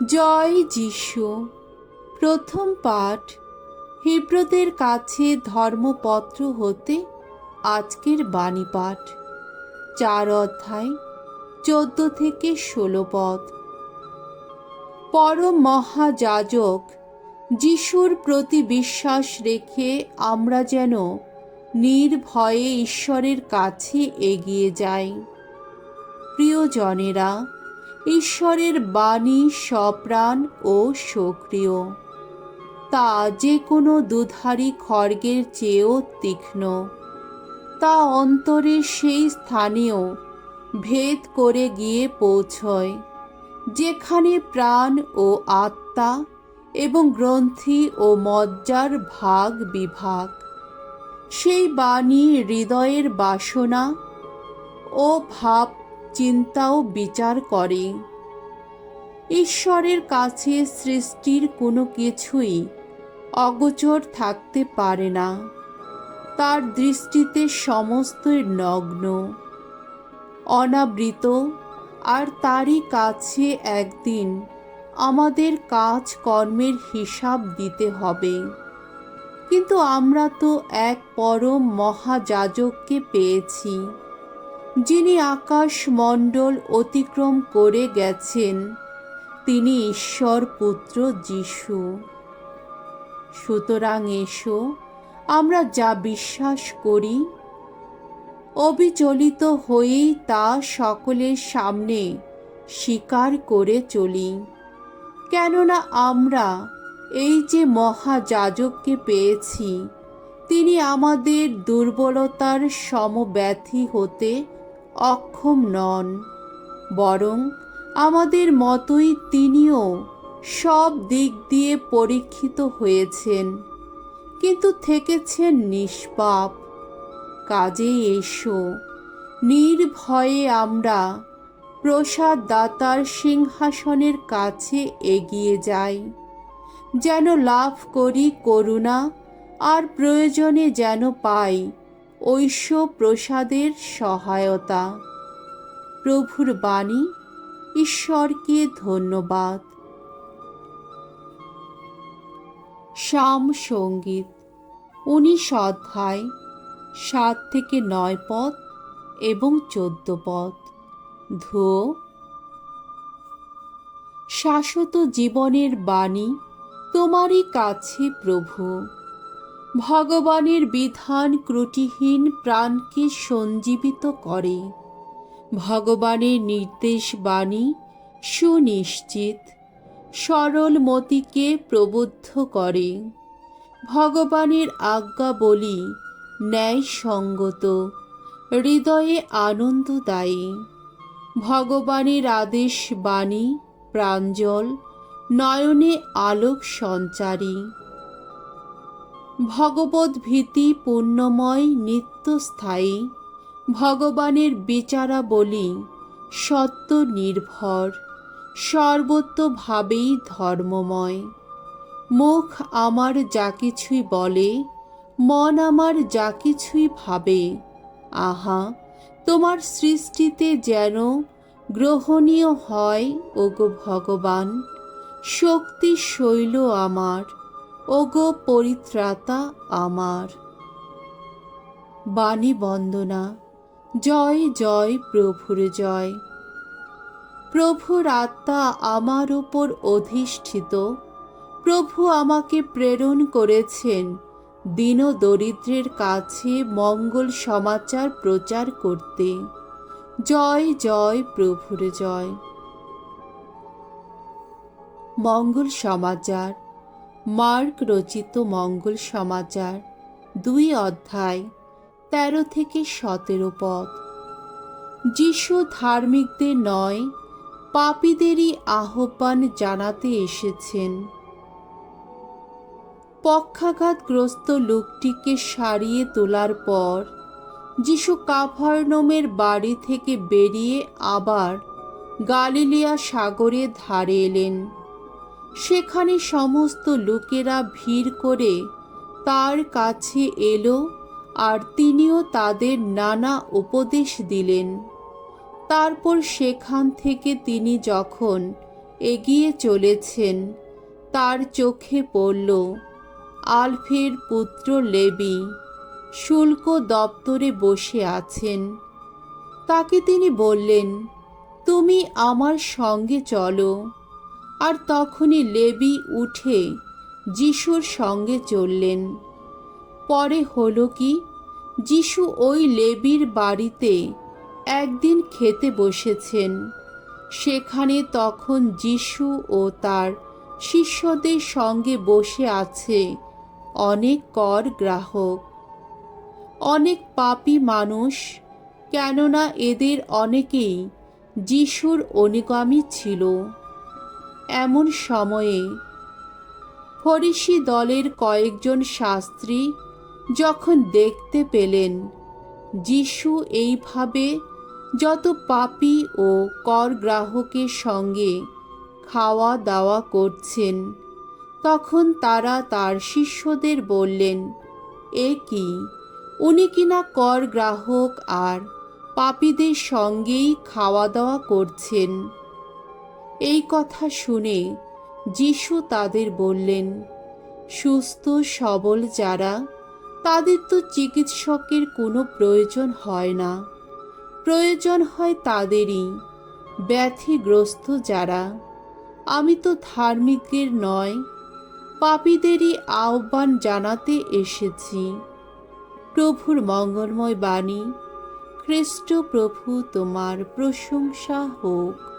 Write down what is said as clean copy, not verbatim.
জয় যিশু। প্রথম পাঠ হিব্রুদের কাছে ধর্মপত্র হতে আজকের বাণী পাঠ, 4 অধ্যায় 14 থেকে 16 পদ। পরম মহাযাজক যিশুর প্রতি বিশ্বাস রেখে আমরা যেন নির্ভয়ে ঈশ্বরের কাছে এগিয়ে যাই। প্রিয়জনেরা, ঈশ্বরের বাণী সপ্রাণ ও সক্রিয়, তা যে কোনো দুধারী খড়গের চেয়েও তীক্ষ্ণ। তা অন্তরের সেই স্থানেও ভেদ করে গিয়ে পৌঁছয় যেখানে প্রাণ ও আত্মা এবং গ্রন্থি ও মজ্জার ভাগ বিভাগ। সেই বাণী হৃদয়ের বাসনা ও ভাব চিন্তাও বিচার করে। ঈশ্বরের কাছে সৃষ্টির কোনো কিছুই অগোচর থাকতে পারে না। তার দৃষ্টিতে সমস্তই নগ্ন, অনাবৃত, আর তারই কাছে একদিন আমাদের কাজ কর্মের হিসাব দিতে হবে। কিন্তু আমরা তো এক পরম মহাযাজককে পেয়েছি, যিনি আকাশ মণ্ডল অতিক্রম করে গেছেন। তিনি ঈশ্বর পুত্র যিশু। সুতরাং এসো, আমরা যা বিশ্বাস করি অবিচলিত হয়েই তা সকলের সামনে স্বীকার করে চলি। কেননা আমরা এই যে মহাযাজককে পেয়েছি, তিনি আমাদের দুর্বলতার সমব্যথী হতে অক্ষম নন, বরং আমাদের মতোই তিনিও সব দিক দিয়ে পরীক্ষিত হয়েছেন, কিন্তু থেকেছেন নিষ্পাপ। কাজেই এসো, নির্ভয়ে আমরা প্রসাদদাতার সিংহাসনের কাছে এগিয়ে যাই, যেন লাভ করি করুণা, আর প্রয়োজনে যেন পাই ঐশ্য প্রসাদের সহায়তা। প্রভুর বাণী। ঈশ্বরকে ধন্যবাদ। সাম সঙ্গীত 19 অধ্যায় 7 থেকে 9 পদ এবং 14 পদ। ধুয়ো। শাশ্বত জীবনের বাণী তোমারই কাছে প্রভু। ভগবানের বিধান ত্রুটিহীন প্রাণকে সঞ্জীবিত করে। ভগবানের নির্দেশ বাণী সুনিশ্চিত, সরল মতিকে প্রবুদ্ধ করে। ভগবানের আজ্ঞাবলী ন্যায়সঙ্গত, হৃদয়ে আনন্দদায়ী। ভগবানের আদেশ বাণী প্রাঞ্জল, নয়নে আলোক সঞ্চারী। ভগবদ্ ভীতি পুণ্যময়, নিত্যস্থায়ী। ভগবানের বিচারাবলী সত্য নির্ভর, সর্বতোভাবেই ধর্মময়। মুখ আমার যা কিছুই বলে, মন আমার যা কিছুই ভাবে, আহা, তোমার সৃষ্টিতে যেন গ্রহণীয় হয় ওগো ভগবান। শক্তি শৈল আমার, ওগো পরিত্রাতা আমার। বাণী বন্দনা। জয় জয় প্রভুর জয়। প্রভুর আত্মা আমার উপর অধিষ্ঠিত। প্রভু আমাকে প্রেরণ করেছেন দীন দরিদ্রের কাছে মঙ্গল সমাচার প্রচার করতে। জয় জয় প্রভুর জয়। মঙ্গল সমাচার। মার্ক রচিত মঙ্গল সমাচার 2 অধ্যায় 13 থেকে 17 পদ। যিশু ধার্মিকদের নয়, পাপীদেরই আহ্বান জানাতে এসেছেন। পক্ষাঘাতগ্রস্ত লোকটিকে সারিয়ে তোলার পর যিশু কাফারনউমের বাড়ি থেকে বেরিয়ে আবার গালিলিয়া সাগরের ধারে এলেন। সেখানে সমস্ত লোকেরা ভিড় করে তার কাছে এলো, আর তিনিও তাদের নানা উপদেশ দিলেন। তারপর সেখান থেকে তিনি যখন এগিয়ে চলেছেন, তার চোখে পড়ল আলফের পুত্র লেবি শুল্ক দপ্তরে বসে আছেন। তাকে তিনি বললেন, তুমি আমার সঙ্গে চলো। আর তখনই লেবি উঠে যিশুর সঙ্গে চললেন। পরে হলো কি, যিশু ওই লেবির বাড়িতে একদিন খেতে বসেছেন। সেখানে তখন যিশু ও তার শিষ্যদের সঙ্গে বসে আছে অনেক কর গ্রাহক, অনেক পাপী মানুষ, কেননা এদের অনেকেই যিশুর অনুগামী ছিল। এমন সময়ে ফরিসি দলের কয়েকজন শাস্ত্রী যখন দেখতে পেলেন যিশু এইভাবে যত পাপী ও কর গ্রাহকের সঙ্গে খাওয়া দাওয়া করছেন, তখন তারা তার শিষ্যদের বললেন, এ কি, উনি কিনা কর গ্রাহক আর পাপীদের সঙ্গেই খাওয়া দাওয়া করছেন। এই কথা শুনে যিশু তাদের বললেন, সুস্থ সবল যারা, তাদের তো চিকিৎসকের কোনো প্রয়োজন হয় না, প্রয়োজন হয় তাদেরই। ব্যাধিগ্রস্ত যারা, আমি তো ধার্মিকদের নয়, পাপীদেরই আহ্বান জানাতে এসেছি। প্রভুর মঙ্গলময় বাণী। খ্রিস্ট প্রভু তোমার প্রশংসা হোক।